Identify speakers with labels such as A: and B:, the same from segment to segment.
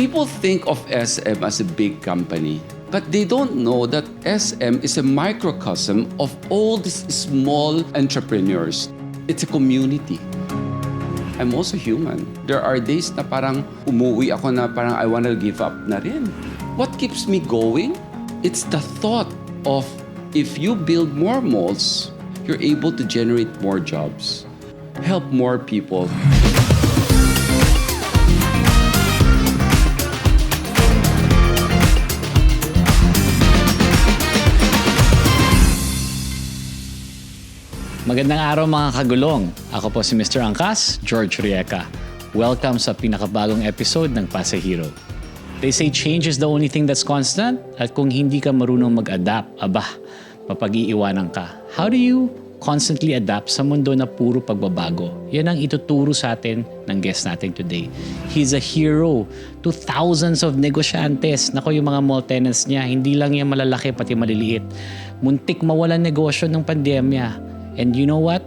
A: People think of SM as a big company, but they don't know that SM is a microcosm of all these small entrepreneurs. It's a community. I'm also human. There are days na parang umuwi ako na parang I wanna give up na rin. What keeps me going? It's the thought of if you build more malls, you're able to generate more jobs, help more people.
B: Magandang araw mga kagulong. Ako po si Mister Angkas, Royeca. Welcome sa pinakabagong episode ng PasaHero. They say change is the only thing that's constant at kung hindi ka marunong mag-adapt, mapag-iiwanan ka. How do you constantly adapt sa mundo na puro pagbabago? Yan ang ituturo sa atin ng guest natin today. He's a hero to thousands of negosyantes. Nako, yung mga mall tenants niya, hindi lang yan malalaki pati maliliit. Muntik mawalan negosyo ng pandemya. And you know what?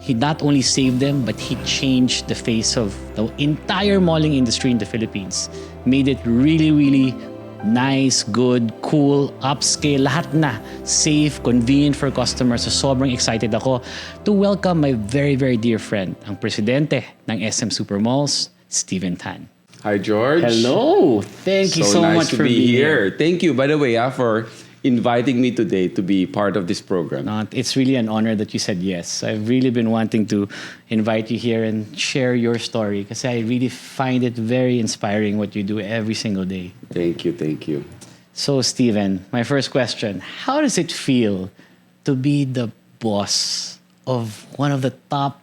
B: He not only saved them, but he changed the face of the entire malling industry in the Philippines. Made it really, really nice, good, cool, upscale, lahat na. Safe, convenient for customers. So sobrang excited ako to welcome my very, very dear friend, ang presidente ng SM Supermalls, Steven Tan.
A: Hi, George.
B: Hello! Thank you so
A: nice
B: much
A: to
B: for
A: be
B: being
A: here. Thank you, by the way, for inviting me today to be part of this program.
B: It's really an honor that you said yes. I've really been wanting to invite you here and share your story because I really find it very inspiring what you do every single day.
A: Thank you, thank you.
B: So, Steven, my first question, how does it feel to be the boss of one of the top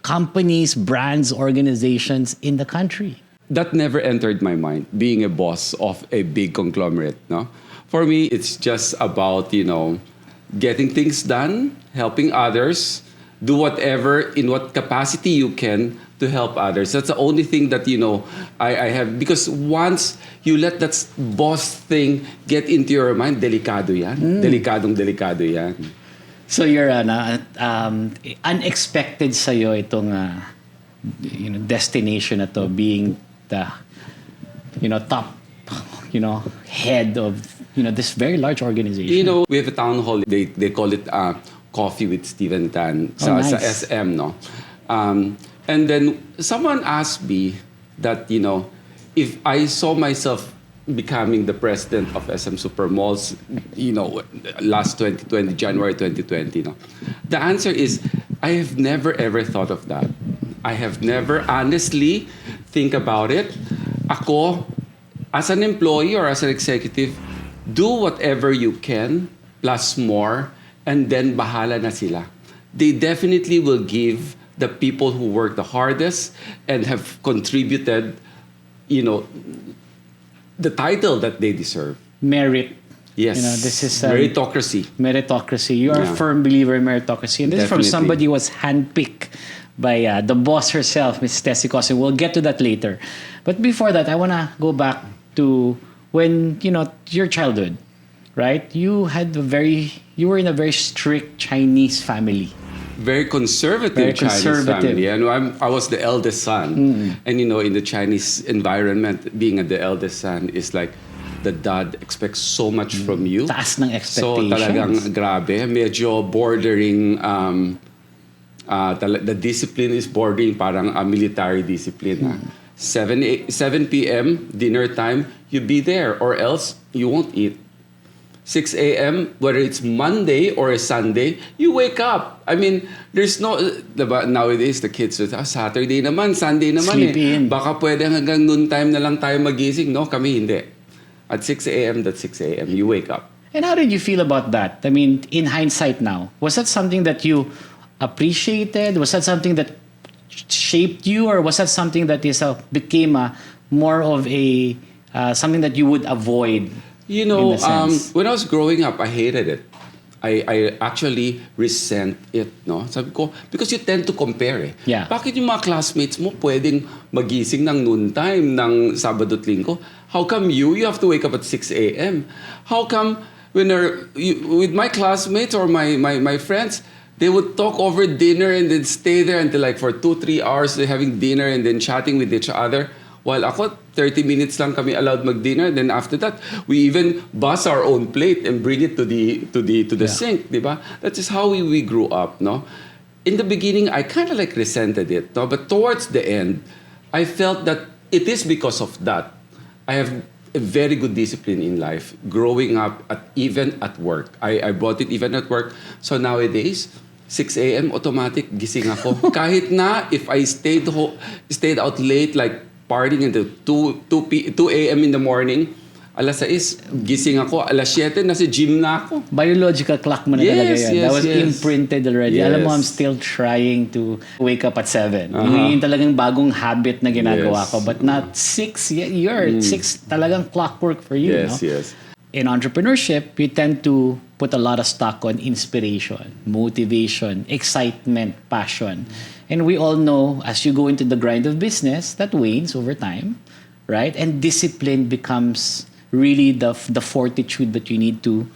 B: companies, brands, organizations in the country?
A: That never entered my mind, being a boss of a big conglomerate, no? For me, it's just about, getting things done, helping others, do whatever in what capacity you can to help others. That's the only thing that, I have. Because once you let that boss thing get into your mind, delikado yan. Delikado yan.
B: So you're unexpected sa'yo itong destination na to, being the top head of this very large organization.
A: We have a town hall. They call it Coffee with Steven Tan sa SM, no? And then someone asked me that, if I saw myself becoming the president of SM Supermalls, last 2020, January 2020, no? The answer is, I have never ever thought of that. I have never honestly think about it. Ako, as an employee or as an executive, do whatever you can, plus more, and then bahala na sila. They definitely will give the people who work the hardest and have contributed, the title that they deserve.
B: Merit.
A: Yes.
B: This is
A: meritocracy.
B: Meritocracy. You are a firm believer in meritocracy. And this is from somebody who was handpicked by the boss herself, Ms. Tessie Cosin. We'll get to that later. But before that, I want to go back to when, your childhood, right? You were in a very strict Chinese family.
A: Very conservative Chinese family. And I was the eldest son. And, in the Chinese environment, being the eldest son is like, the dad expects so much from you.
B: Taas ng expectations.
A: So talagang grabe. Medyo bordering, the discipline is bordering parang a military discipline. 7 p.m., dinner time, you be there or else you won't eat. 6 a.m., whether it's Monday or a Sunday, you wake up. I mean, there's no, nowadays the kids, Saturday naman, Sunday naman.
B: Sleep in.
A: Baka pwede hanggang noon time na lang tayo magising. No, kami hindi. At 6 a.m., that's 6 a.m., you wake up.
B: And how did you feel about that? I mean, in hindsight now, was that something that you appreciated? Was that something that shaped you, or was that something that became more of a something that you would avoid?
A: When I was growing up, I hated it. I actually resent it, no? Sabi ko, because you tend to compare eh.
B: Yeah.
A: Bakit yung mga classmates mo pwedeng magising ng noon time ng Sabado at Linggo? How come you have to wake up at 6 a.m.? How come with my classmates or my friends, they would talk over dinner and then stay there until like for 2-3 hours, they're having dinner and then chatting with each other. While ako, 30 minutes lang kami allowed mag-dinner. Then after that, we even bus our own plate and bring it to the sink, di ba? That is how we grew up, no? In the beginning, I kind of like resented it, no? But towards the end, I felt that it is because of that. I have a very good discipline in life, growing up even at work. I brought it even at work. So nowadays, 6 a.m. automatic gising ako. Kahit na if I stayed out late, like partying until 2 a.m. in the morning, alas 6, gising ako. Alas 7, nasa gym na ako.
B: Biological clock mo na talaga yan. That was imprinted already.
A: Yes.
B: Alam mo, I'm still trying to wake up at 7. Yung talagang bagong habit na ginagawa ko. But not 6. You're 6 talagang clockwork for you.
A: Yes,
B: no?
A: yes.
B: In entrepreneurship, you tend to put a lot of stock on inspiration, motivation, excitement, passion. And we all know, as you go into the grind of business, that wanes over time, right? And discipline becomes really the fortitude that you need to,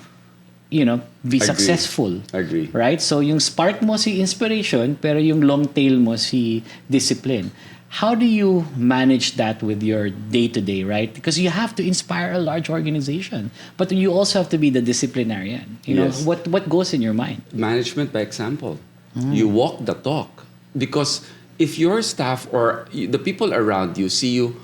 B: be successful.
A: Agree.
B: Right? So yung spark mo si inspiration, pero yung long tail mo si discipline. How do you manage that with your day-to-day, right? Because you have to inspire a large organization, but you also have to be the disciplinarian. You know, what goes in your mind?
A: Management by example. You walk the talk. Because if your staff or the people around you see you,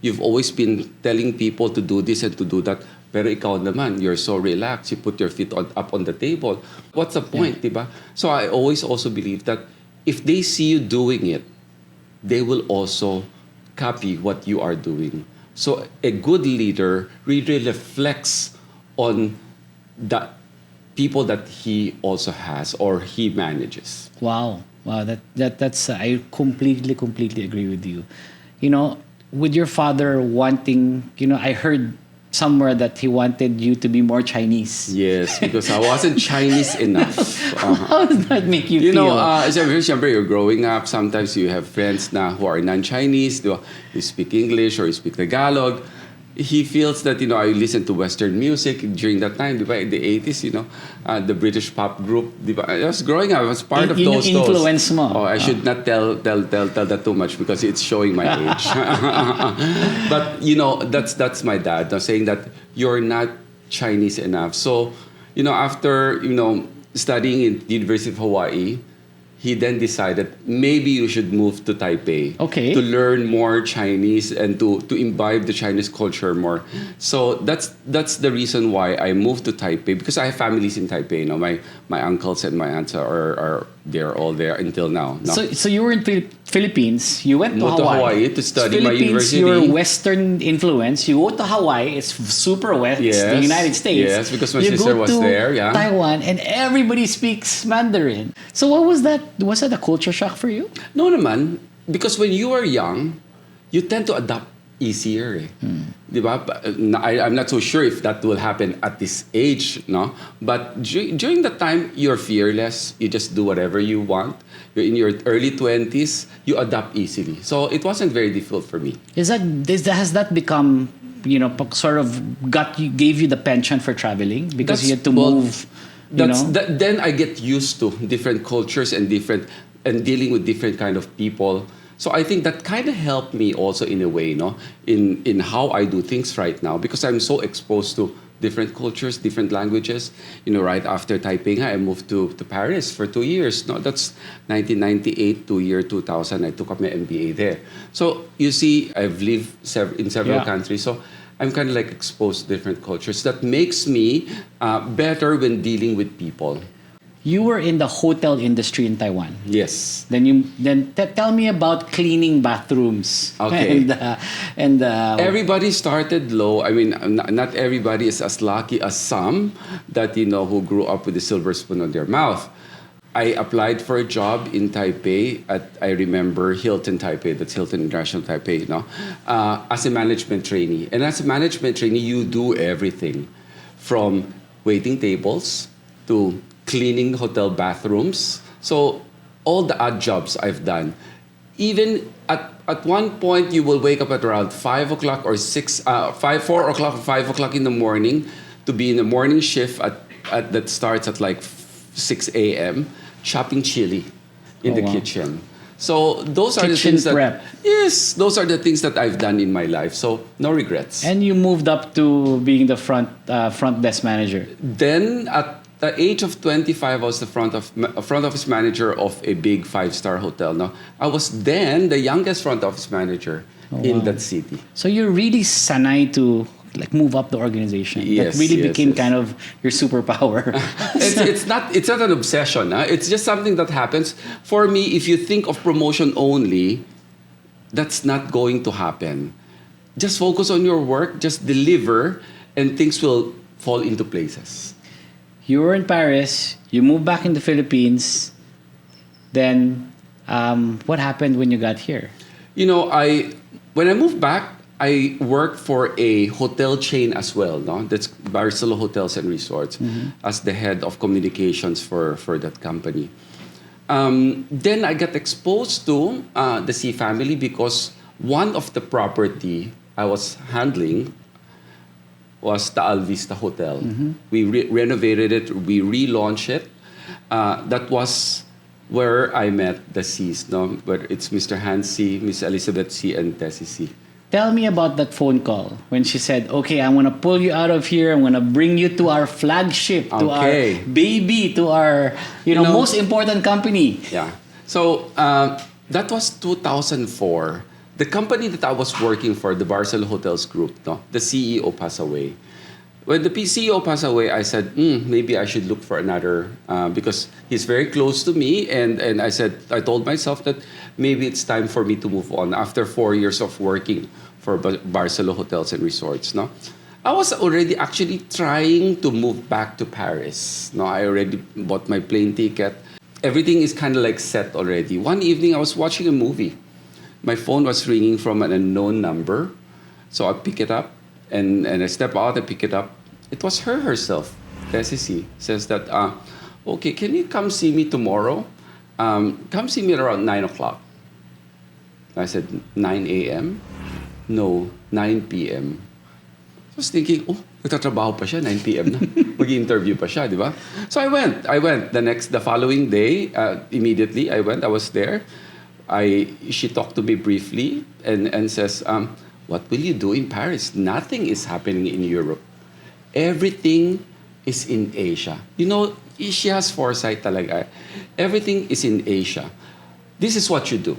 A: you've always been telling people to do this and to do that, pero ikaw naman, you're so relaxed, you put your feet up on the table. What's the point, diba? So I always also believe that if they see you doing it, they will also copy what you are doing. So a good leader really reflects on the people that he also has or he manages.
B: Wow, that's I completely agree with you. With your father wanting, I heard somewhere that he wanted you to be more Chinese.
A: Yes, because I wasn't Chinese enough.
B: How does that make you feel?
A: Siyempre, you're growing up. Sometimes you have friends who are non-Chinese. You speak English or you speak Tagalog. He feels that, I listen to Western music during that time, in the 80s, the British pop group. I was growing up, I was part of those.
B: Influence mo.
A: I should not tell that too much because it's showing my age. But, that's my dad saying that you're not Chinese enough. So, after, studying in the University of Hawaii, he then decided maybe you should move to Taipei to learn more Chinese and to imbibe the Chinese culture more. So that's the reason why I moved to Taipei, because I have families in Taipei. My uncles and my aunts are they're all there until now. No?
B: So you were in Philippines. You went to
A: Hawaii to study my university.
B: You're Western influence. You go to Hawaii. It's super West. The United States.
A: Yes, because my sister was there. Yeah.
B: Taiwan, and everybody speaks Mandarin. So what was that? Was that a culture shock for you?
A: No naman. Because when you are young, you tend to adapt easier. Diba? I'm not so sure if that will happen at this age, no? But during the time, you're fearless. You just do whatever you want. You're in your early 20s. You adapt easily. So it wasn't very difficult for me.
B: Has that become, sort of gave you the penchant for traveling because you had to move?
A: Then I get used to different cultures and dealing with different kind of people. So I think that kind of helped me also in a way, in how I do things right now, because I'm so exposed to different cultures, different languages. Right after Taipei, I moved to Paris for 2 years. No, that's 1998 to year 2000. I took up my MBA there. So you see, I've lived in several countries. So I'm kind of like exposed to different cultures. That makes me better when dealing with people.
B: You were in the hotel industry in Taiwan.
A: Yes.
B: Then tell me about cleaning bathrooms.
A: Okay.
B: and
A: everybody started low. I mean, not everybody is as lucky as some that who grew up with a silver spoon on their mouth. I applied for a job in Taipei I remember Hilton Taipei, that's Hilton International Taipei, as a management trainee. And as a management trainee, you do everything from waiting tables to cleaning hotel bathrooms. So all the odd jobs I've done. Even at one point, you will wake up at around 5 o'clock or 4 o'clock or 5 o'clock in the morning to be in the morning shift that starts at like 6 a.m. chopping chili in the kitchen. So those are the
B: Kitchen
A: things that
B: prep.
A: yes, those are the things that I've done in my life. So no regrets.
B: And you moved up to being the front desk manager.
A: Then at the age of 25, I was the front office manager of a big 5-star hotel. Now, I was then the youngest front office manager in that city.
B: So you're really sanay to like move up the organization.
A: Yes,
B: that really
A: yes,
B: became
A: yes.
B: kind of your superpower.
A: It's not an obsession. Huh? It's just something that happens. For me, if you think of promotion only, that's not going to happen. Just focus on your work, just deliver, and things will fall into places.
B: You were in Paris, you moved back in the Philippines, then what happened when you got here?
A: You know, when I moved back, I worked for a hotel chain as well. No? That's Barcelona Hotels and Resorts as the head of communications for that company. Then I got exposed to the C family because one of the property I was handling was the Alvista Hotel. We renovated it, we relaunched it. That was where I met the C's, no? Where it's Mr. Hans C, Miss Elizabeth C, and Tessie C.
B: Tell me about that phone call when she said, okay, I'm going to pull you out of here. I'm going to bring you to our flagship, to our baby, to our most important company.
A: Yeah. So that was 2004. The company that I was working for, the Barcelona Hotels Group, no, the CEO passed away. When the CEO passed away, I said, maybe I should look for another, because he's very close to me. And I told myself that maybe it's time for me to move on after 4 years of working for Barcelona Hotels and Resorts. No? I was already actually trying to move back to Paris. No, I already bought my plane ticket. Everything is kind of like set already. One evening, I was watching a movie. My phone was ringing from an unknown number. So I pick it up. And I step out and pick it up. It was her herself. Tessie says that, okay, can you come see me tomorrow? Come see me around 9 o'clock. I said, 9 a.m.? No, 9 p.m. I was thinking, nagtatrabaho pa siya, 9 p.m. na. Mag-interview pa siya, di ba? So I went. The following day, immediately, I went. I was there. She talked to me briefly and says, what will you do in Paris? Nothing is happening in Europe. Everything is in Asia. You know, she has foresight talaga. Everything is in Asia. This is what you do.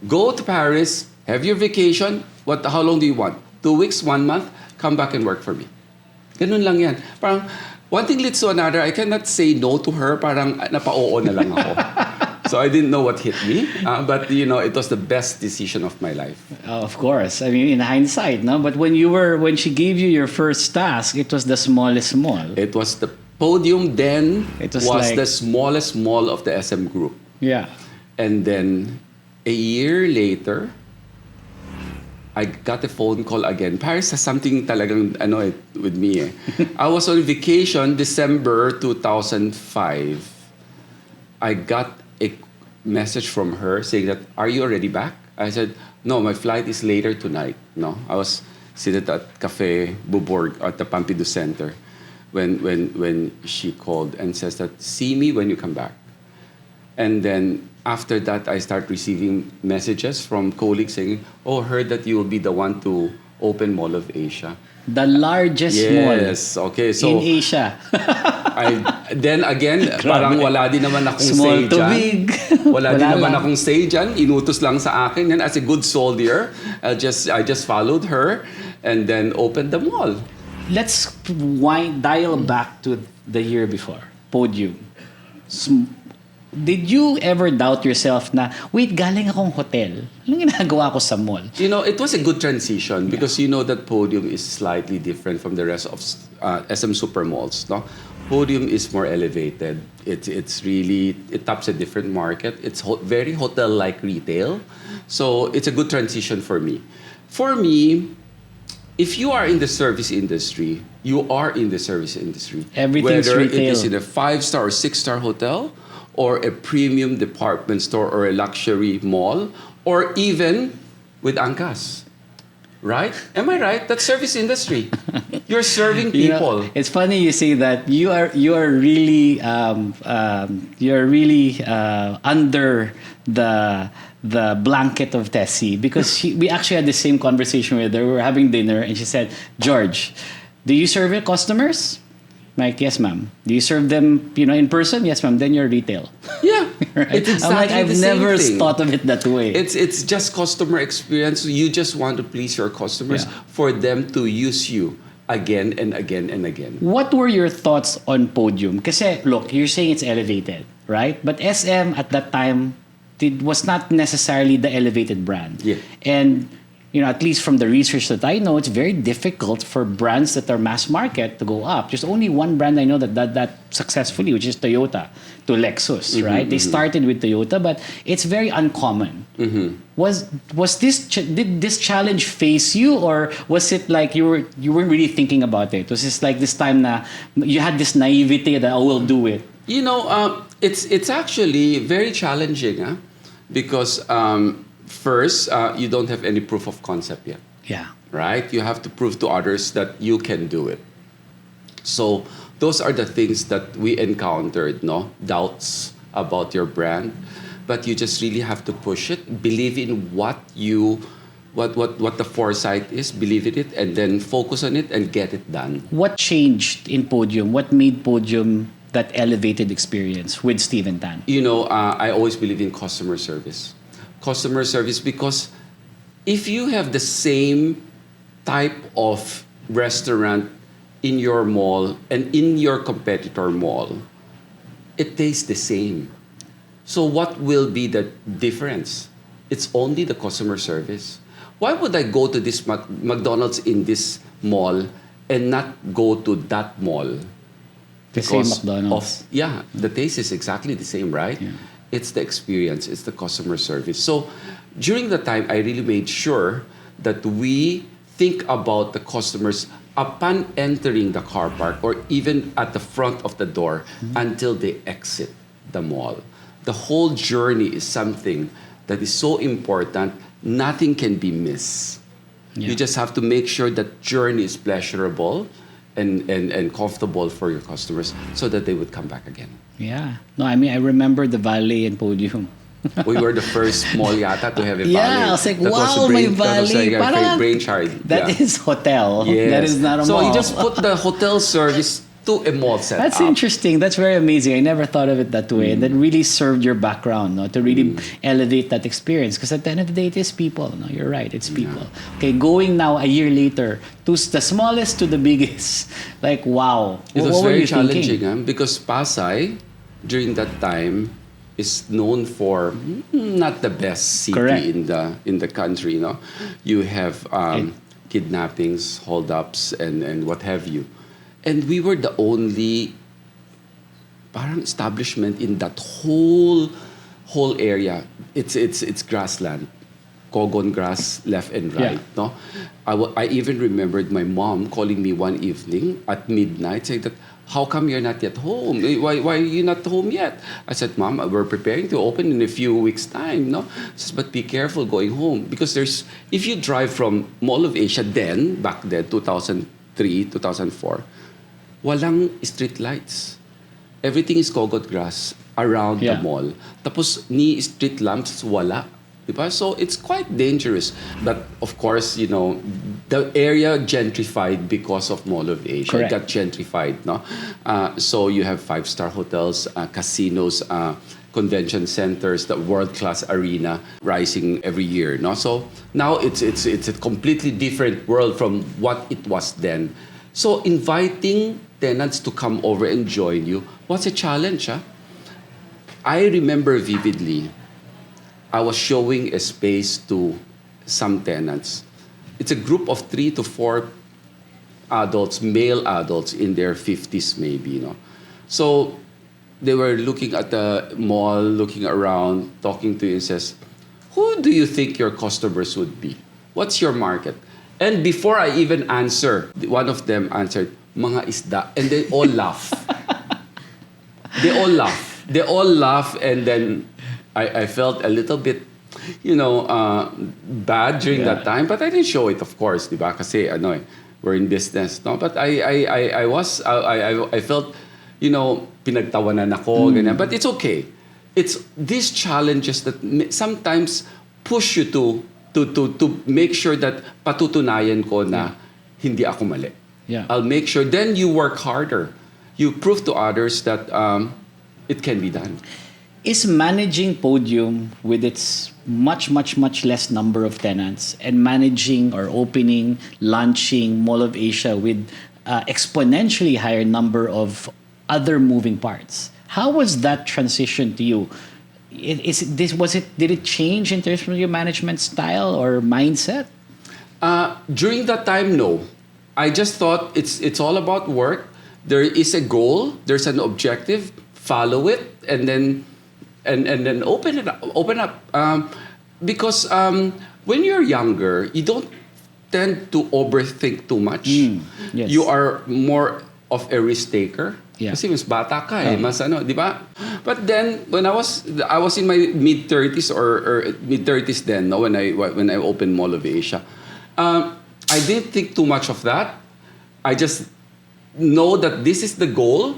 A: Go to Paris, have your vacation. How long do you want? 2 weeks, 1 month? Come back and work for me. Ganun lang yan. Parang, one thing leads to another. I cannot say no to her. Parang napa-oo na lang ako. So I didn't know what hit me, but it was the best decision of my life.
B: Of course, I mean in hindsight, no. But when she gave you your first task, it was the smallest mall.
A: It was the Podium. Then
B: it
A: was like the smallest mall of the SM group.
B: Yeah,
A: and then a year later, I got a phone call again. Paris has something talagang with me. I was on vacation December 2005. I got a message from her saying that, are you already back? I said, no, my flight is later tonight. No, I was seated at Cafe Beaubourg at the Pompidou Center when she called and says that, see me when you come back. And then after that, I start receiving messages from colleagues saying, heard that you will be the one to open Mall of Asia.
B: The largest mall.
A: Yes, okay. So
B: in Asia.
A: Then again, parang wala din naman akong
B: small
A: say
B: to
A: dyan.
B: big.
A: Wala din naman akong say dyan. Inutos lang sa akin. And as a good soldier, I just followed her and then opened the mall.
B: Let's dial back to the year before. Podium. Did you ever doubt yourself na, wait, galing akong hotel. Anong ginagawa ko sa mall?
A: It was a good transition because you know that Podium is slightly different from the rest of SM Supermalls. No? Podium is more elevated. It taps a different market. It's very hotel-like retail. So it's a good transition for me. For me, if you are in the service industry, you are in the service industry.
B: Everything's
A: Whether
B: retail.
A: It is in a 5-star or 6-star hotel, or a premium department store or a luxury mall, or even with Angkas. Right? Am I right? That's service industry. You're serving people.
B: It's funny you say that. You are really under the blanket of Tessie, because we actually had the same conversation with her. We were having dinner and she said, "George, do you serve your customers?" Like, "Yes, ma'am." "Do you serve them, in person?" "Yes, ma'am." "Then you're retail."
A: Yeah.
B: Right?
A: It's exactly
B: I'm like, I've
A: the same
B: never
A: thing.
B: thought of it that way.
A: It's just customer experience. You just want to please your customers for them to use you again and again and again.
B: What were your thoughts on Podium? Kasi, look, you're saying it's elevated, right? But SM at that time was not necessarily the elevated brand.
A: Yeah.
B: And, at least from the research that I know, it's very difficult for brands that are mass market to go up. There's only one brand I know that successfully, which is Toyota to Lexus, right? They started with Toyota, but it's very uncommon. Did this challenge face you, or was it like you weren't really thinking about it? Was it like this time na you had this naivety that I will do it?
A: It's actually very challenging, because first, you don't have any proof of concept yet.
B: Yeah.
A: Right? You have to prove to others that you can do it. So those are the things that we encountered, no? Doubts about your brand. But you just really have to push it, believe in what the foresight is, believe in it, and then focus on it and get it done.
B: What changed in Podium? What made Podium that elevated experience with Steven Tan?
A: I always believe in customer service. Customer service, because if you have the same type of restaurant in your mall and in your competitor mall, it tastes the same. So what will be the difference? It's only the customer service. Why would I go to this McDonald's in this mall and not go to that mall?
B: The same McDonald's.
A: The taste is exactly the same, right?
B: Yeah.
A: It's the experience, it's the customer service. So during the time, I really made sure that we think about the customers upon entering the car park or even at the front of the door until they exit the mall. The whole journey is something that is so important, nothing can be missed.
B: Yeah.
A: You just have to make sure that journey is pleasurable and comfortable for your customers so that they would come back again.
B: Yeah. No, I remember the valet in Podium.
A: We were the first mall yata to have a valet.
B: Yeah, I was like,
A: That
B: wow,
A: was
B: my
A: That was
B: valet.
A: like our
B: Parang
A: brainchild.
B: That is hotel.
A: Yes.
B: That is not a
A: so
B: mall.
A: you just put the hotel service to a mall setup.
B: That's interesting. That's very amazing. I never thought of it that way. And that really served your background, no, to really elevate that experience. Because at the end of the day, it is people. No, you're right. It's people. Okay, going now a year later to the smallest to the biggest. Like, wow.
A: It was
B: what were
A: very
B: you thinking?
A: challenging because Pasay, during that time, is known for not the best city
B: Correct.
A: in the country. You have kidnappings, holdups, and what have you. And we were the only parang establishment in that whole area. It's grassland, cogon grass left and right.
B: Yeah.
A: No, I even remembered my mom calling me one evening at midnight saying that, "How come you're not yet home? Why are you not home yet?" I said, "Mom, we're preparing to open in a few weeks' time." No, she says, "But be careful going home because if you drive from Mall of Asia back then 2003, 2004, walang street lights. Everything is cogot grass around the mall. Tapos ni street lamps wala. Diba? So it's quite dangerous. But of course, the area gentrified because of Mall of Asia.
B: Correct.
A: It got gentrified, no? So you have 5-star hotels, casinos, convention centers, the world-class arena rising every year, no? So now it's a completely different world from what it was then. So inviting tenants to come over and join you was a challenge. I remember vividly, I was showing a space to some tenants. It's a group of 3 to 4 adults, male adults in their 50s maybe. So they were looking at the mall, looking around, talking to you and says, "Who do you think your customers would be? What's your market?" And before I even answer, one of them answered, "Mga isda." And they all laugh. They all laugh. And then I felt a little bit, bad during that time, but I didn't show it, of course, di ba? Kasi we're in business, no? But I felt, pinagtawanan ako, ganyan. But it's okay. It's these challenges that sometimes push you to make sure that patutunayan ko na hindi ako mali.
B: Yeah.
A: I'll make sure. Then you work harder. You prove to others that it can be done.
B: Is managing Podium with its much less number of tenants and managing or opening, launching Mall of Asia with exponentially higher number of other moving parts? How was that transition to you? Did it change in terms of your management style or mindset?
A: During that time, no. I just thought it's all about work. There is a goal. There's an objective. Follow it, and then open up. Because when you're younger, you don't tend to overthink too much.
B: Yes.
A: You are more of a risk taker.
B: Yeah.
A: Kasi mas bata ka mas di ba? But then when I was in my mid-30s or mid-30s then, no, when I opened Mall of Asia, I didn't think too much of that. I just know that this is the goal.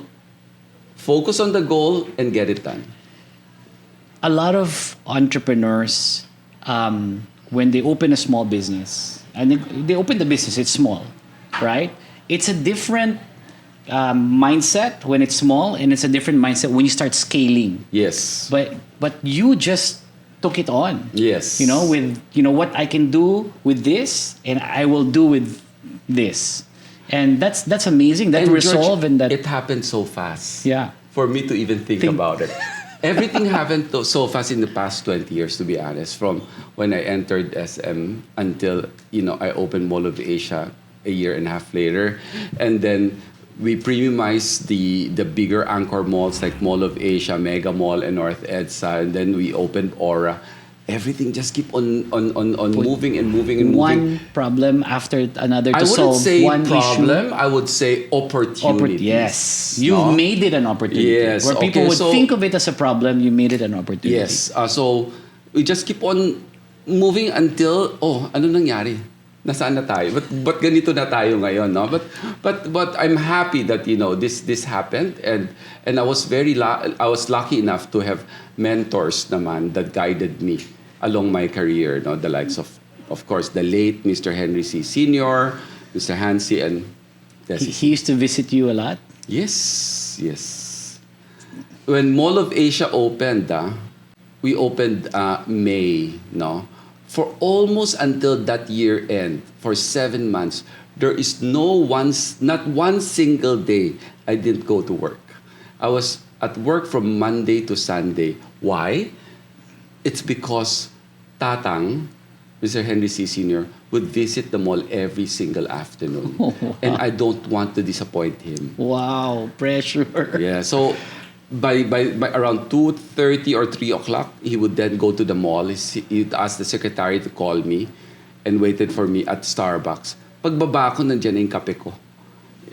A: Focus on the goal and get it done.
B: A lot of entrepreneurs, when they open a small business, and they open the business, it's small, right? It's a different mindset when it's small, and it's a different mindset when you start scaling.
A: Yes.
B: But you just took it on.
A: Yes.
B: With what I can do with this, and I will do with this, and that's amazing. That resolve,
A: George,
B: and that
A: it happened so fast.
B: Yeah.
A: For me to even think about it. Everything happened so fast in the past 20 years, to be honest. From when I entered SM until I opened Mall of Asia a year and a half later, and then we premiumized the bigger anchor malls like Mall of Asia, Mega Mall, and North EDSA, and then we opened Aura. Everything just keep on moving and moving and moving.
B: One problem after another to solve.
A: I wouldn't say
B: one
A: problem.
B: issue.
A: I would say opportunity.
B: Yes, you've made it an opportunity.
A: Yes,
B: where people would think of it as a problem, you made it an opportunity.
A: Yes. So we just keep on moving until ano nangyari? Nasaan na tayo? But ganito na tayo ngayon, no? But I'm happy that this happened, and I was I was lucky enough to have mentors naman that guided me along my career, no? The likes of course the late Mr. Henry C. Sr., Mr. Hansi, and
B: he used to visit you a lot.
A: Yes. When Mall of Asia opened, we opened May, no? For almost until that year end, for 7 months, there is not one single day I didn't go to work. I was at work from Monday to Sunday. Why? It's because Tatang, Mr. Henry C. Sr., would visit the mall every single afternoon.
B: Oh, wow.
A: And I don't want to disappoint him.
B: Wow, pressure.
A: Yeah, so by around 2:30 or 3 o'clock, he would then go to the mall. He'd ask the secretary to call me and waited for me at Starbucks. Pagbaba ko, nandiyan na yung kape ko.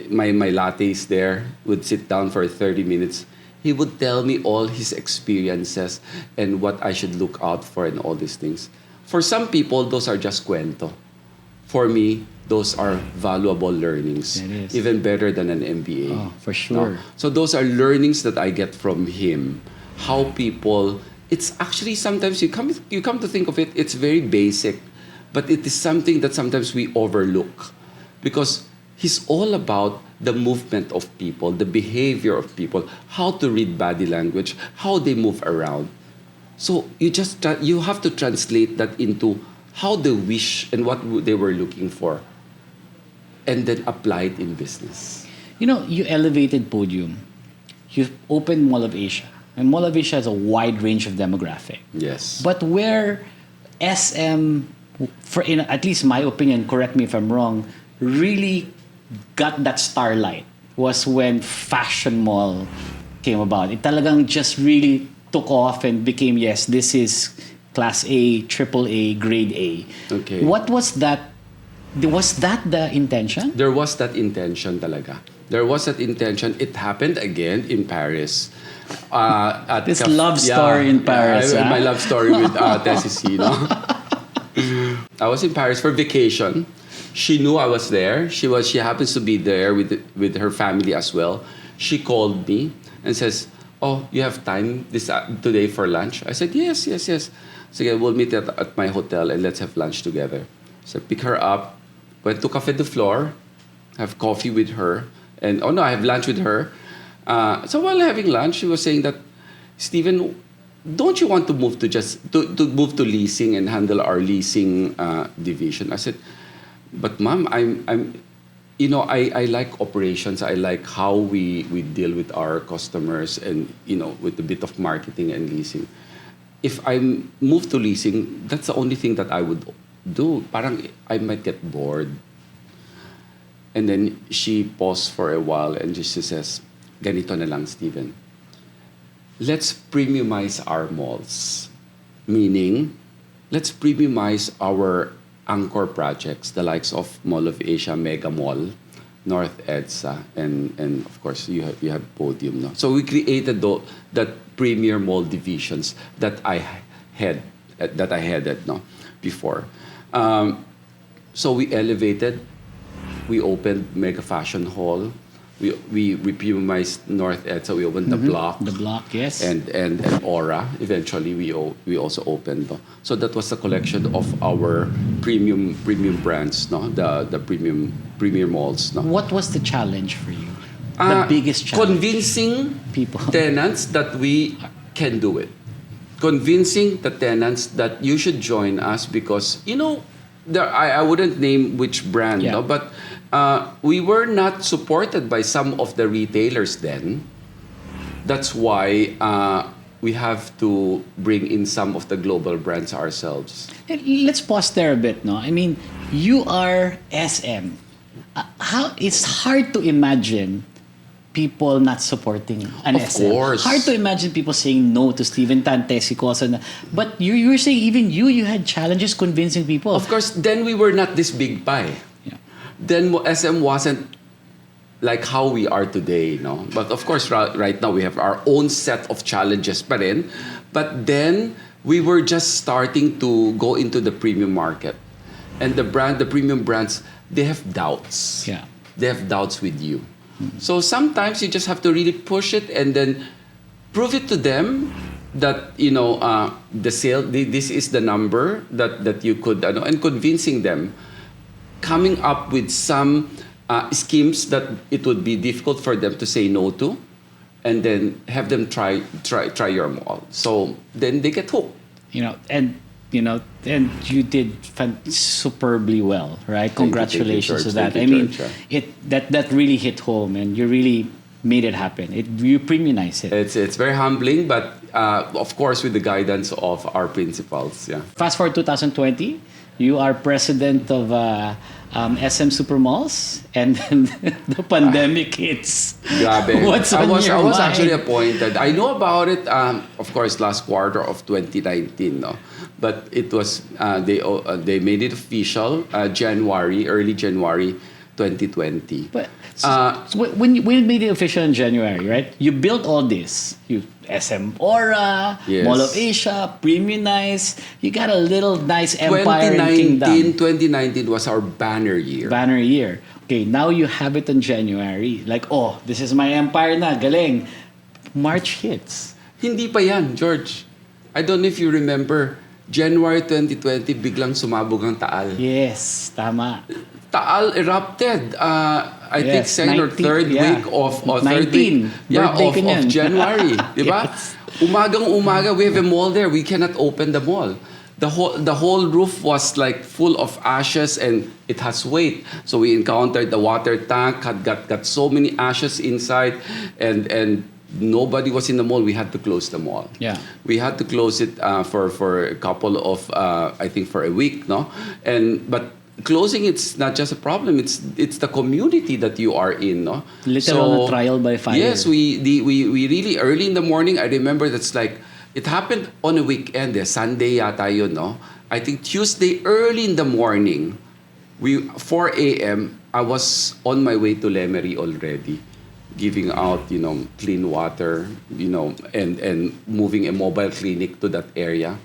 A: My latte is there. Would sit down for 30 minutes. He would tell me all his experiences and what I should look out for and all these things. For some people, those are just cuento. For me, those are valuable learnings.
B: It is.
A: Even better than an MBA.
B: Oh, for sure.
A: No? So those are learnings that I get from him. How people, it's actually sometimes you come to think of it, it's very basic, but it is something that sometimes we overlook, because he's all about the movement of people, the behavior of people, how to read body language, how they move around. So you have to translate that into how they wish and what they were looking for, and then apply it in business.
B: You elevated Podium. You opened Mall of Asia. And Mall of Asia has a wide range of demographic.
A: Yes.
B: But where SM, in at least my opinion, correct me if I'm wrong, really got that starlight was when Fashion Mall came about. It talagang just really took off and became, yes, this is Class A, Triple A, Grade A.
A: Okay.
B: What was that Was that the intention?
A: There was that intention talaga. There was that intention. It happened again in Paris.
B: This love story in Paris.
A: My love story with Tessie, I was in Paris for vacation. She knew I was there. She happens to be there with her family as well. She called me and says, "Oh, you have time today for lunch?" I said, "Yes." So we'll meet at my hotel and let's have lunch together. So pick her up, went to Café de Flore, have coffee with her, and I have lunch with her. So while having lunch, she was saying that, "Steven, don't you want to move to move to leasing and handle our leasing division?" I said, "But ma'am, I like operations. I like how we deal with our customers and with a bit of marketing and leasing. If I move to leasing, that's the only thing that I would do. Parang I might get bored." And then she paused for a while and she says, "Ganito na lang, Steven. Let's premiumize our malls." Meaning, let's premiumize our anchor projects, the likes of Mall of Asia, Mega Mall, North EDSA, and of course you have Podium. No? So we created that premier mall divisions that I headed before. So we elevated. We opened Mega Fashion Hall. We premiumized North EDSA. We opened the block.
B: The block, yes.
A: And Aura. Eventually, we also opened. No? So that was a collection of our premium brands, no? The premier malls. No?
B: What was the challenge for you? The biggest challenge?
A: Convincing tenants that we can do it. Convincing the tenants that you should join us because, I wouldn't name which brand, no? But we were not supported by some of the retailers then. That's why we have to bring in some of the global brands ourselves.
B: Let's pause there a bit, no? I mean, you are SM. It's hard to imagine people not supporting an SM.
A: Of course.
B: Hard to imagine people saying no to Steven Tan, Tessie Cosa. But you were saying even you had challenges convincing people.
A: Of course, then we were not this big pie. Then SM wasn't like how we are today, no? But of course, right now we have our own set of challenges pa rin. But then we were just starting to go into the premium market. And the premium brands, they have doubts.
B: Yeah.
A: They have doubts with you. Mm-hmm. So sometimes you just have to really push it and then prove it to them that, the sale, this is the number that you could, and convincing them, coming up with some schemes that it would be difficult for them to say no to, and then have them try your mall. So then they get hooked.
B: And you did superbly well, right? Congratulations to that. That really hit home, and you really made it happen. You premiumize it.
A: It's very humbling, but of course with the guidance of our principals. Yeah.
B: Fast forward 2020. You are president of SM Supermalls, and then the pandemic hits.
A: Grabe.
B: I was
A: actually appointed. I know about it, of course, last quarter of 2019. No? But it was, they made it official early January 2020.
B: But when you made it official in January, right? You built all this. You SM Aura,
A: yes.
B: Mall of Asia, Premiumize. You got a little nice empire in Kingdom.
A: 2019 was our banner year.
B: Banner year. Okay, now you have it in January. Like, this is my empire na, galing. March hits.
A: Hindi pa yan, George. I don't know if you remember, January 2020, biglang sumabog ang Taal.
B: Yes, tama.
A: Taal erupted. I think second or third week of
B: 19.
A: Of January, diba? Yes. Umaga, we have a mall there. We cannot open the mall. The whole roof was like full of ashes and it has weight. So we encountered the water tank had got so many ashes inside, and nobody was in the mall. We had to close the mall.
B: Yeah,
A: we had to close it for a couple of I think for a week, no, but. Closing, it's not just a problem. It's the community that you are in, no.
B: Literal trial by fire.
A: Yes, we really early in the morning. I remember that's like it happened on a weekend. Sunday yata yun, no. I think Tuesday early in the morning, 4 a.m. I was on my way to Lemery already, giving out, clean water, and moving a mobile clinic to that area,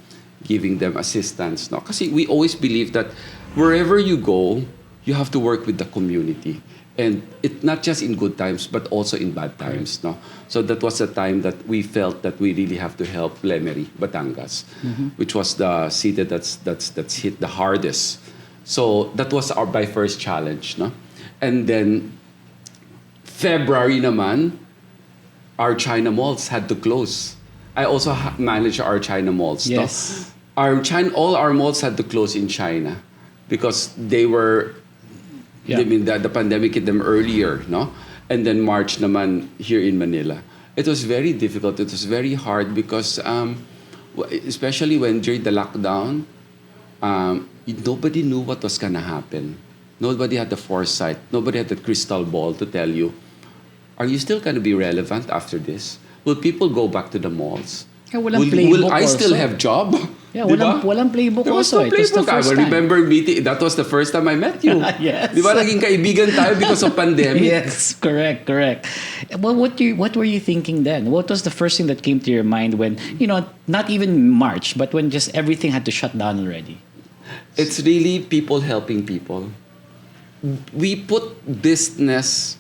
A: giving them assistance. No, kasi we always believe that wherever you go, you have to work with the community. And it not just in good times, but also in bad times. No, so that was the time that we felt that we really have to help Lemery, Batangas, which was the city that's hit the hardest. So that was my first challenge, no? And then February naman, our China malls had to close. I also manage our China malls.
B: Yes.
A: No? All our malls had to close in China because they were. I mean, the pandemic hit them earlier, no? And then March naman here in Manila. It was very difficult. It was very hard because, especially when during the lockdown, nobody knew what was gonna happen. Nobody had the foresight. Nobody had the crystal ball to tell you, are you still gonna be relevant after this? Will people go back to the malls? Will I still have job?
B: Yeah, walang playbook also.
A: It was the first time. I remember meeting, that was the first time I met you.
B: Yes.
A: Di ba naging kaibigan tayo because of pandemic?
B: Yes, correct. Well, what were you thinking then? What was the first thing that came to your mind when, not even March, but when just everything had to shut down already?
A: It's really people helping people. We put business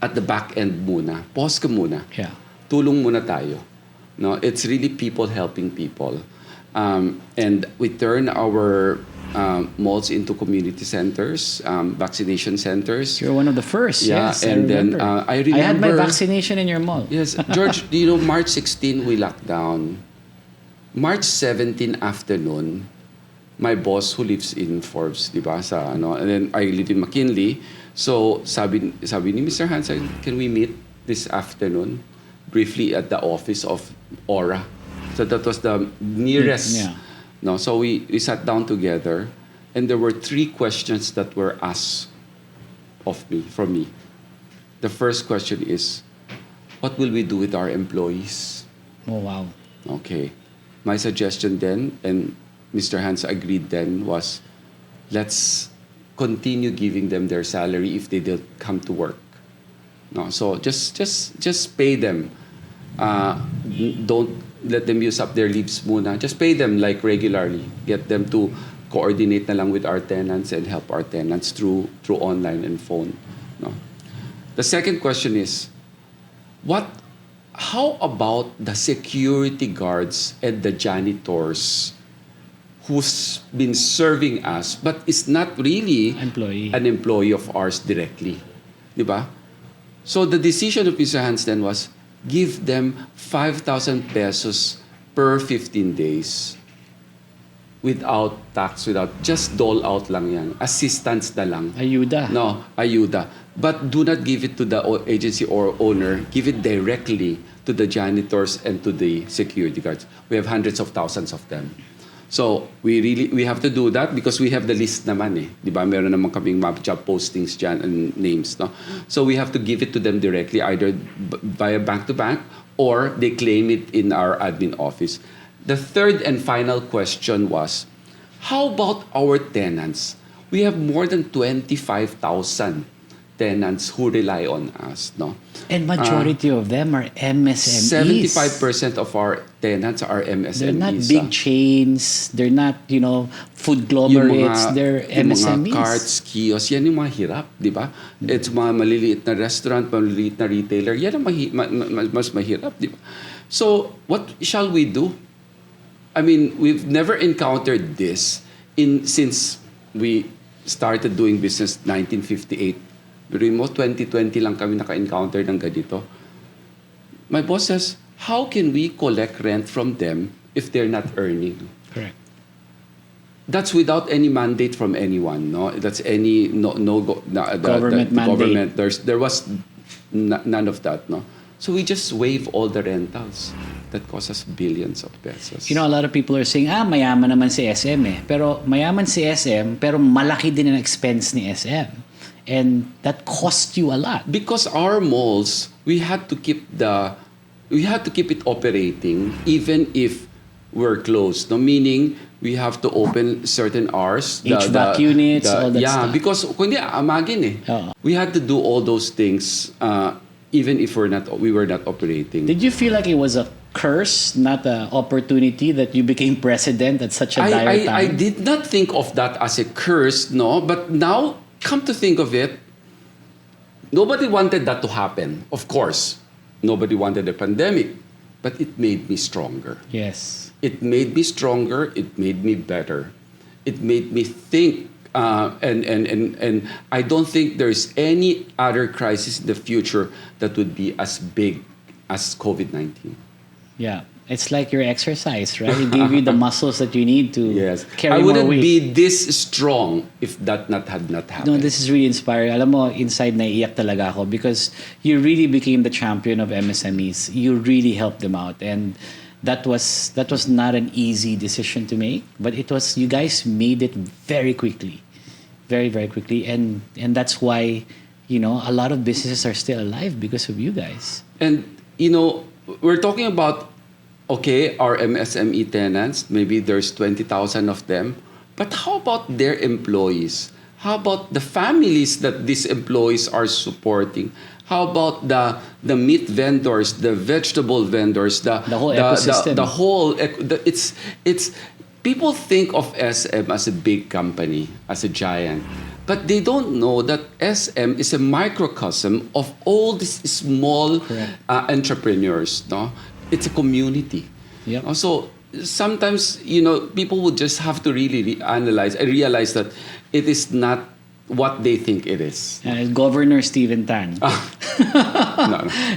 A: at the back end muna. Pause ka muna.
B: Yeah.
A: Tulong muna tayo. No, it's really people helping people. And we turn our malls into community centers, vaccination centers.
B: You're one of the first.
A: Yeah,
B: yes,
A: and then I remember.
B: I had my vaccination in your mall.
A: Yes, George, March 16 we locked down. March 17 afternoon, my boss who lives in Forbes, di ba, and then I live in McKinley. So sabi ni Mr. Hans, can we meet this afternoon briefly at the office of Aura? So that was the nearest.
B: Yeah.
A: No, so we sat down together, and there were 3 questions that were asked from me. The first question is, what will we do with our employees?
B: Oh, wow.
A: Okay. My suggestion then, and Mr. Hans agreed then, was let's continue giving them their salary if they don't come to work. No, so just pay them. Don't let them use up their leaves muna. Just pay them like regularly. Get them to coordinate na lang with our tenants and help our tenants through online and phone. No. The second question is, how about the security guards and the janitors who's been serving us but is not really an employee of ours directly? Diba? So the decision of Mr. Hans then was, give them 5,000 pesos per 15 days without tax, just dole out lang yan. Assistance na lang.
B: Ayuda.
A: No, ayuda. But do not give it to the agency or owner. Give it directly to the janitors and to the security guards. We have hundreds of thousands of them. So we have to do that because we have the list naman eh. Di ba? Meron naman kaming job postings dyan and names. No? So we have to give it to them directly either via bank to bank or they claim it in our admin office. The third and final question was, how about our tenants? We have more than 25,000 tenants who rely on us, no?
B: And majority of them are MSMEs.
A: 75% of our tenants are MSMEs.
B: They're not big chains. They're not, food glomerates. They're MSMEs.
A: Yung mga carts, kiosks, yan yung mga hirap, di ba? It's mga maliliit na restaurant, maliliit na retailer. Yan ang mas mahirap, di ba? So, what shall we do? I mean, we've never encountered this since we started doing business 1958. During mo 2020 lang kami naka-encounter ng ganito. My boss says, how can we collect rent from them if they're not earning?
B: Correct.
A: That's without any mandate from anyone, no? That's any
B: government mandate.
A: There was none of that, no? So we just waive all the rentals. That cost us billions of pesos.
B: A lot of people are saying, mayaman naman si SM eh. Pero mayaman si SM, pero malaki din ang expense ni SM. And that cost you a lot.
A: Because our malls, we had to keep it operating even if were closed. No, meaning we have to open certain hours.
B: HVAC units, all that stuff.
A: Because kundi amagin eh. We had to do all those things even if we were not operating.
B: Did you feel like it was a curse, not an opportunity, that you became president at such a dire time?
A: I did not think of that as a curse, no. But now, come to think of it, nobody wanted that to happen. Of course, nobody wanted a pandemic, but it made me stronger.
B: Yes.
A: It made me stronger. It made me better. It made me think. And I don't think there's any other crisis in the future that would be as big as COVID-19.
B: Yeah. It's like your exercise, right? It gave you the muscles that you need to carry more weight.
A: I wouldn't be this strong if that had not happened.
B: No, this is really inspiring. Alam mo, inside naiiyak talaga ako because you really became the champion of MSMEs. You really helped them out. And that was not an easy decision to make, but you guys made it very quickly. Very, very quickly. And that's why, a lot of businesses are still alive because of you guys.
A: And, we're talking about our MSME tenants, maybe there's 20,000 of them. But how about their employees? How about the families that these employees are supporting? How about the meat vendors, the vegetable vendors, the
B: whole ecosystem?
A: It's people think of SM as a big company, as a giant. But they don't know that SM is a microcosm of all these small entrepreneurs. No? It's a community.
B: Yep.
A: So sometimes, people would just have to really analyze and realize that it is not what they think it is.
B: Governor Stephen Tan.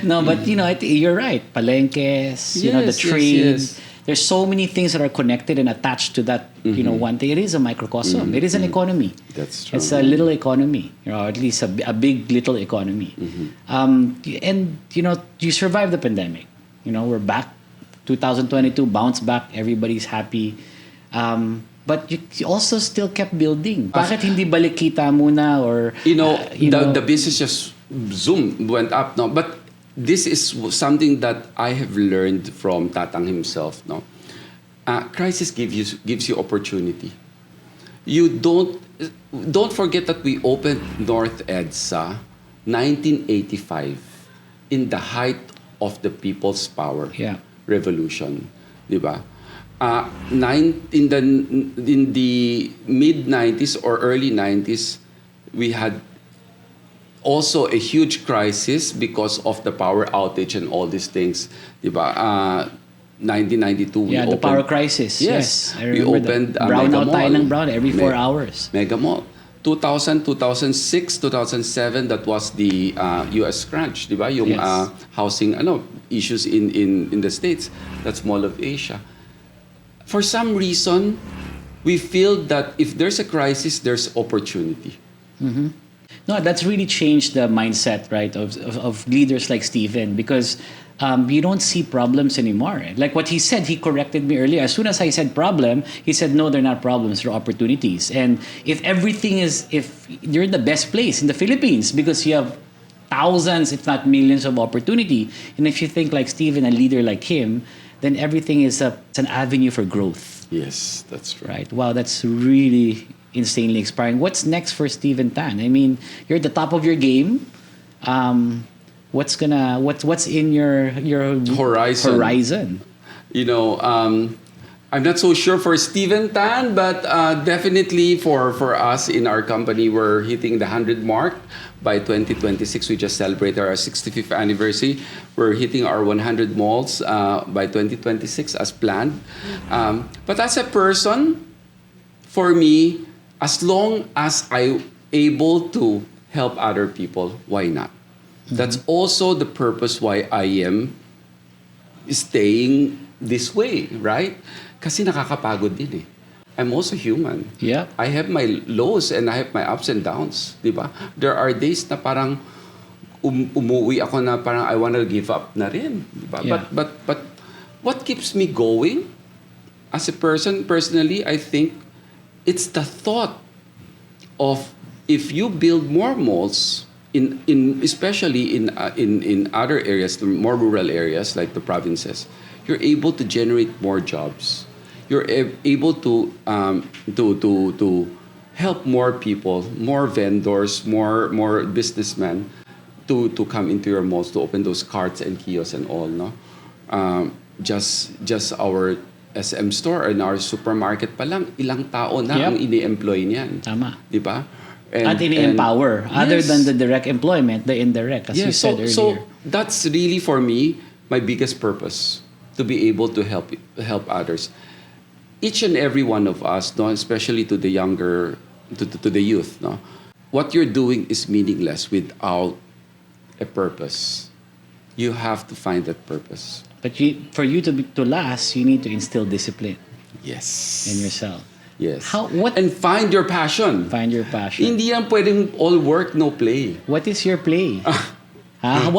A: No,
B: but you're right. Palenques, the trade.
A: Yes.
B: There's so many things that are connected and attached to that. One thing. It is a microcosm. It is an economy.
A: That's true.
B: It's a little economy, or at least a big little economy. And you survived the pandemic. We're back. 2022 bounce back. Everybody's happy. But you also still kept building. Bakit hindi balik kita muna or
A: the business just went up, no? But this is something that I have learned from Tatang himself, no? Crisis gives you opportunity. You don't forget that we opened North EDSA 1985 in the height of the People's Power Revolution, di ba? In the mid 90s or early 90s, we had also a huge crisis because of the power outage and all these things, di ba? 1992 we opened
B: the power crisis. Yes, I remember.
A: We opened
B: brownout tayo ng brown every 4 hours.
A: Mega Mall. 2000, 2006, 2007, that was the US crunch, di ba? Yung housing issues in the States. That's Mall of Asia. For some reason, we feel that if there's a crisis, there's opportunity.
B: Mm-hmm. No, that's really changed the mindset, right, of leaders like Steven, because you don't see problems anymore. Like what he said, he corrected me earlier. As soon as I said problem, he said, no, they're not problems, they're opportunities. And if you're in the best place in the Philippines because you have thousands, if not millions of opportunity, and if you think like Steven, a leader like him, then everything is it's an avenue for growth.
A: Yes, that's true.
B: Right. Wow, that's really insanely inspiring. What's next for Steven Tan? I mean, you're at the top of your game. What's in your horizon?
A: I'm not so sure for Steven Tan, but definitely for us in our company, we're hitting the 100 mark. By 2026, we just celebrated our 65th anniversary. We're hitting our 100 malls by 2026 as planned. But as a person, for me, as long as I'm able to help other people, why not? Mm-hmm. That's also the purpose why I am staying this way, right? Kasi nakakapagod din eh. I'm also human.
B: Yeah.
A: I have my lows and I have my ups and downs, di ba? There are days na parang umuwi ako na parang I want to give up na rin, di ba?
B: Yeah.
A: But what keeps me going as a person personally, I think it's the thought of if you build more malls especially in other areas, the more rural areas like the provinces, you're able to generate more jobs. you're able to help more people, more vendors, more businessmen to come into your malls, to open those carts and kiosks and all, no? Just our SM store and our supermarket pa lang, ilang tao na ang ini-employ niyan.
B: Tama.
A: Di ba?
B: At ini-empower. Other than the direct employment, the indirect, as you said earlier.
A: So that's really, for me, my biggest purpose, to be able to help others. Each and every one of us, no, especially to the younger, to the youth, no, what you're doing is meaningless without a purpose. You have to find that purpose.
B: But for you to last, you need to instill discipline.
A: Yes.
B: In yourself.
A: Yes.
B: And
A: find your passion.
B: Find your passion.
A: Hindi yan pwedeng all work, no play.
B: What is your play? How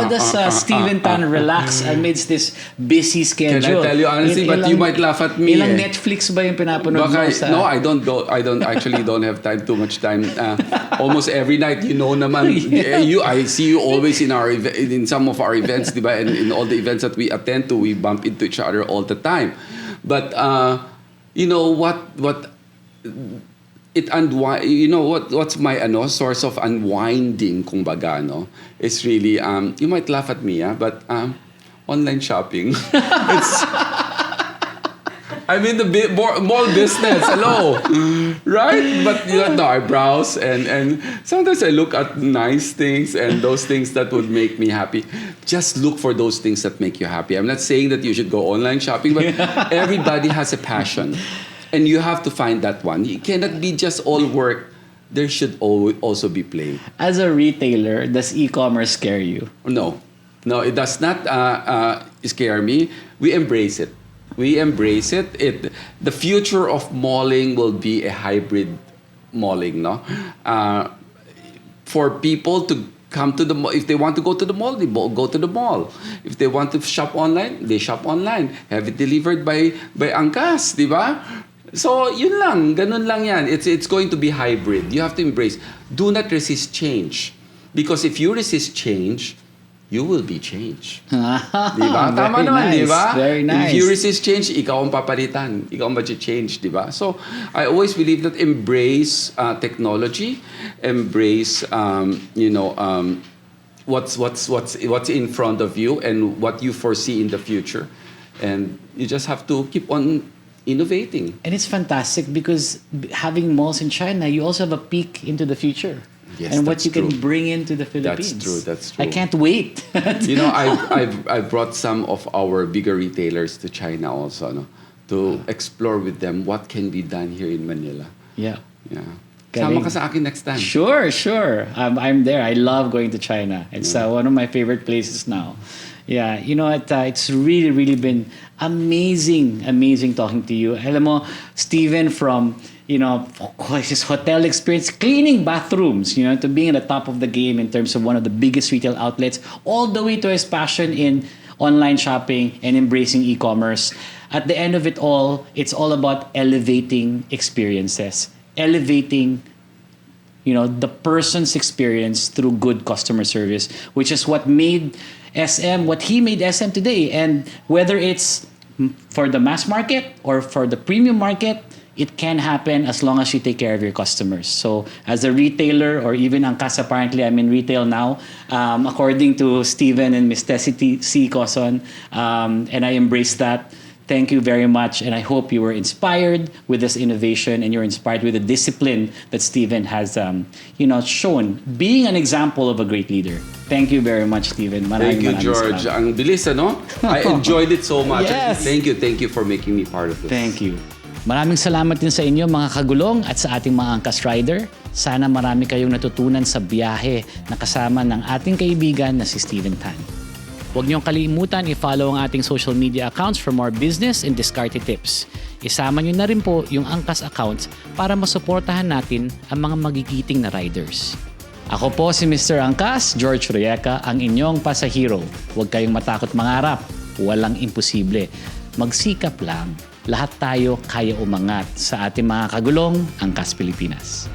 B: does Steven Tan relax amidst this busy schedule?
A: Can I tell you honestly, but you might laugh at me.
B: Ilang Netflix ba yung pinapanood mo sa...
A: No, I don't have too much time. Almost every night, you know naman. I see you always in some of our events, diba? And in all the events that we attend to, we bump into each other all the time. But you know what what's my source of unwinding, kumbaga, no? It's really you might laugh at me, but online shopping. I'm in the mall business. Hello, right? But I browse and sometimes I look at nice things and those things that would make me happy. Just look for those things that make you happy. I'm not saying that you should go online shopping, but everybody has a passion. And you have to find that one. It cannot be just all work. There should also be play.
B: As a retailer, does e-commerce scare you?
A: No, it does not scare me. We embrace it. The future of malling will be a hybrid malling, no? For people to come to the mall. If they want to go to the mall, they go to the mall. If they want to shop online, they shop online. Have it delivered by Angkas, di ba? So, yun lang. Ganun lang yan. It's going to be hybrid. You have to embrace. Do not resist change. Because if you resist change, you will be changed. Diba? Tama naman,
B: nice.
A: Diba?
B: Very nice.
A: If you resist change, ikaw ang papalitan. Ikaw ang change, diba? So, I always believe that embrace technology, embrace, what's in front of you and what you foresee in the future. And you just have to keep on innovating.
B: And it's fantastic because having malls in China, you also have a peek into the future.
A: Yes,
B: and what you
A: true.
B: can bring into the Philippines.
A: That's true.
B: I can't wait.
A: I've brought some of our bigger retailers to China also, no? To explore with them what can be done here in Manila.
B: Yeah.
A: Sama ka sa akin next time.
B: Sure. I'm there. I love going to China. It's one of my favorite places now. Yeah, it's really, really been amazing talking to you. Alam mo, Steven, from his hotel experience, cleaning bathrooms, to being at the top of the game in terms of one of the biggest retail outlets, all the way to his passion in online shopping and embracing e-commerce. At the end of it all, it's all about elevating experiences, elevating the person's experience through good customer service, which is what made he made SM today. And whether it's for the mass market or for the premium market, it can happen as long as you take care of your customers. So as a retailer, or even Angkas, apparently I'm in retail now, according to Steven and Miss Tessie C. Coson, and I embrace that. Thank you very much, and I hope you were inspired with this innovation and you're inspired with the discipline that Steven has shown, being an example of a great leader. Thank you very much, Steven.
A: Thank you, George.
B: Salamat.
A: Ang bilis, ano? I enjoyed it so much.
B: Yes.
A: Thank you for making me part of this.
B: Thank you. Maraming salamat din sa inyo, mga kagulong, at sa ating mga Angkas Rider. Sana marami kayong natutunan sa biyahe na kasama ng ating kaibigan na si Steven Tan. Huwag niyong kalimutan i-follow ang ating social media accounts for more business and discarte tips. Isama niyo na rin po yung Angkas accounts para masuportahan natin ang mga magigiting na riders. Ako po si Mister Angkas, George Royeca, ang inyong PasaHero. Huwag kayong matakot mangarap. Walang imposible. Magsikap lang. Lahat tayo kaya umangat sa ating mga kagulong Angkas Pilipinas.